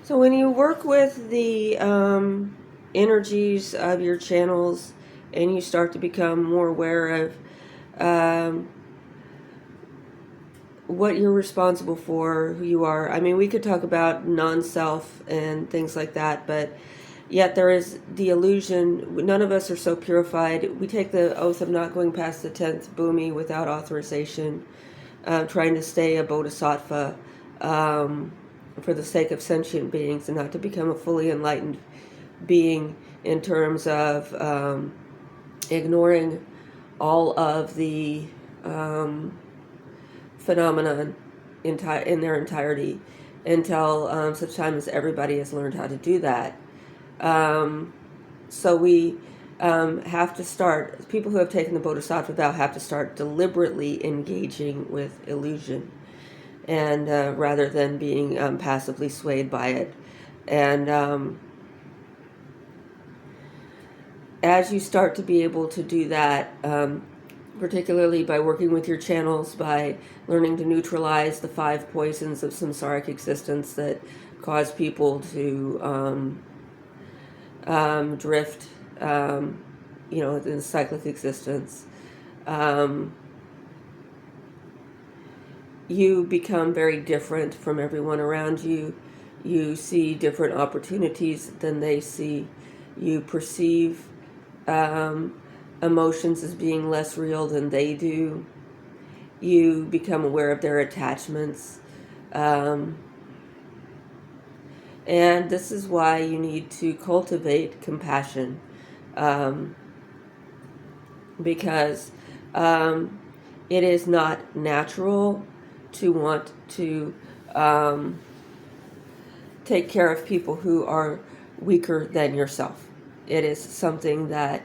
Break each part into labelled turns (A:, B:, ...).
A: So when you work with the energies of your channels and you start to become more aware of um, what you're responsible for, who you are. I mean, we could talk about non-self and things like that, but yet there is the illusion. None of us are so purified. We take the oath of not going past the 10th bhumi without authorization, trying to stay a bodhisattva um, for the sake of sentient beings and not to become a fully enlightened being in terms of ignoring all of the phenomenon in their entirety until such time as everybody has learned how to do that. So we have to start, people who have taken the Bodhisattva vow have to start deliberately engaging with illusion and rather than being passively swayed by it. And as you start to be able to do that, particularly by working with your channels, by learning to neutralize the 5 poisons of samsaric existence that cause people to drift, in cyclic existence, you become very different from everyone around you. You see different opportunities than they see. You perceive emotions as being less real than they do. You become aware of their attachments. And this is why you need to cultivate compassion, because it is not natural to want to take care of people who are weaker than yourself. It is something that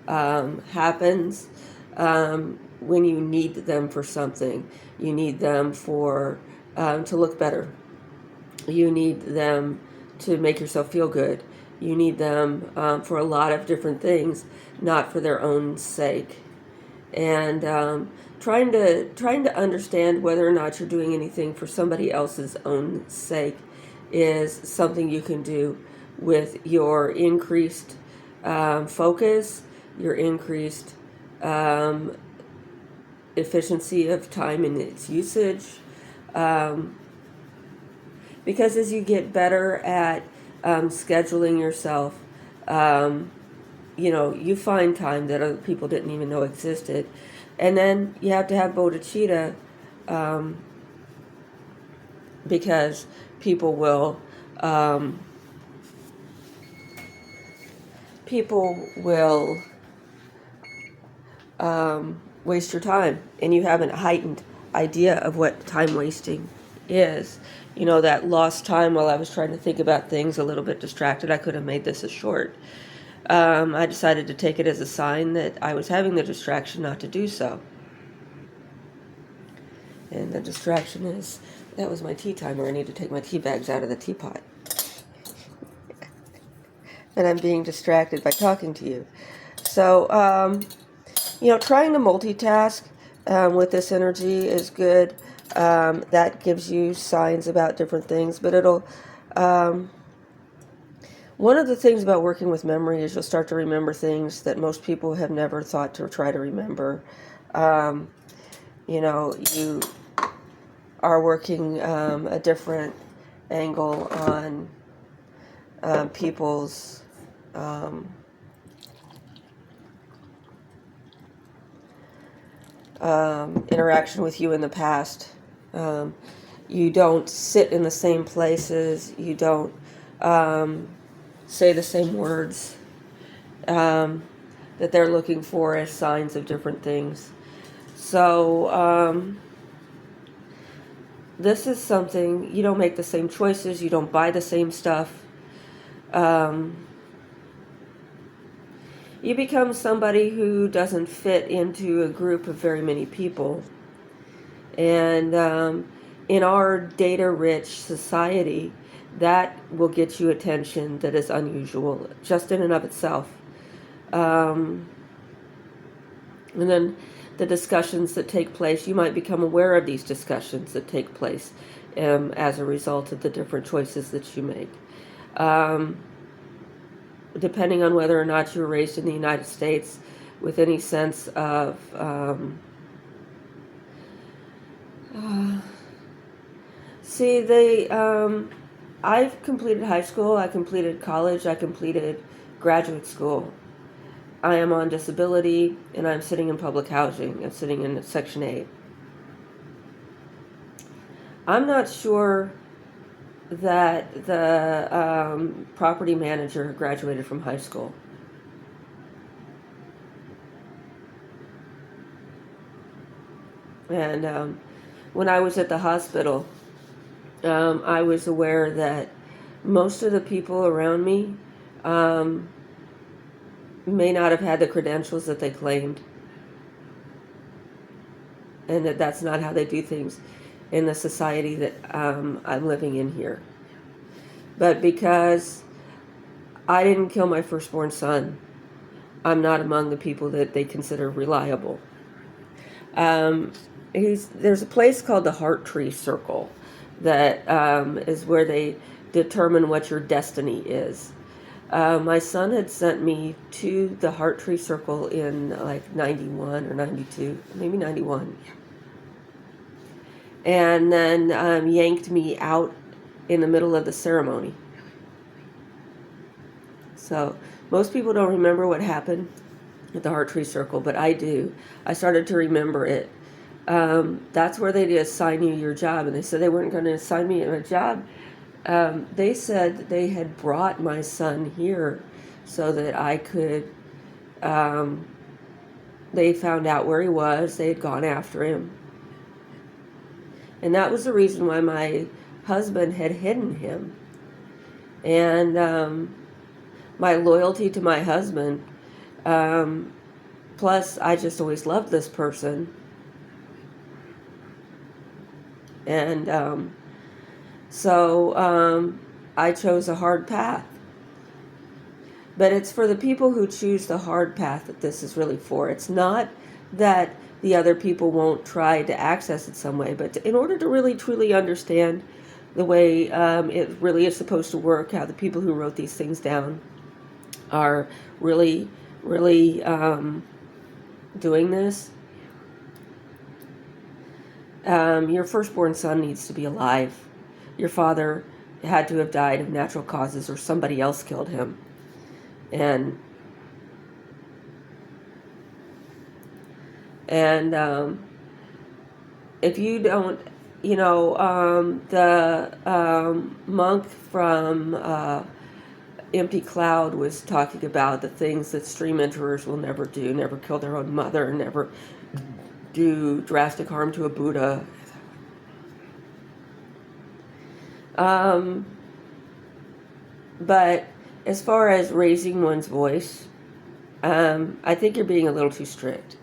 A: happens when you need them for something. You need them for to look better. You need them to make yourself feel good. You need them for a lot of different things, not for their own sake. And trying to understand whether or not you're doing anything for somebody else's own sake is something you can do with your increased focus, your increased efficiency of time and its usage. Because as you get better at scheduling yourself, you find time that other people didn't even know existed. And then you have to have bodhicitta, because people will waste your time, and you have a heightened idea of what time wasting is. That lost time while I was trying to think about things, a little bit distracted. I could have made this a short. I decided to take it as a sign that I was having the distraction not to do so. And the distraction is, that was my tea timer. I need to take my tea bags out of the teapot. And I'm being distracted by talking to you. So, trying to multitask with this energy is good. That gives you signs about different things, but it'll... one of the things about working with memory is you'll start to remember things that most people have never thought to try to remember. You are working a different angle on people's interaction with you in the past. You don't sit in the same places. You don't say the same words that they're looking for as signs of different things. So this is something, you don't make the same choices, you don't buy the same stuff. You become somebody who doesn't fit into a group of very many people. And in our data-rich society, that will get you attention that is unusual, just in and of itself. And then the discussions that take place, you might become aware of these discussions that take place. as a result of the different choices that you make. Um, Depending on whether or not you were raised in the United States with any sense of see, I've completed high school, I completed college, I completed graduate school. I am on disability, and I'm sitting in public housing. I'm sitting in Section 8. I'm not sure that the property manager graduated from high school. And when I was at the hospital, I was aware that most of the people around me may not have had the credentials that they claimed, and that that's not how they do things in the society that I'm living in here. But because I didn't kill my firstborn son, I'm not among the people that they consider reliable. There's a place called the Heart Tree Circle that is where they determine what your destiny is. My son had sent me to the Heart Tree Circle in like 91 or 92, maybe 91. And then yanked me out in the middle of the ceremony. So most people don't remember what happened at the Heart Tree Circle, but I do. I started to remember it. That's where they assign you your job, and they said they weren't going to assign me a job. They said that they had brought my son here so that I could. They found out where he was. They had gone after him, and that was the reason why my husband had hidden him. And my loyalty to my husband, plus I just always loved this person. And so I chose a hard path. But it's for the people who choose the hard path that this is really for. It's not that the other people won't try to access it some way, but in order to really truly understand the way it really is supposed to work, how the people who wrote these things down are really, really doing this, your firstborn son needs to be alive. Your father had to have died of natural causes, or somebody else killed him. And if you don't, the monk from Empty Cloud was talking about the things that stream enterers will never do: never kill their own mother, never do drastic harm to a Buddha. But as far as raising one's voice, I think you're being a little too strict.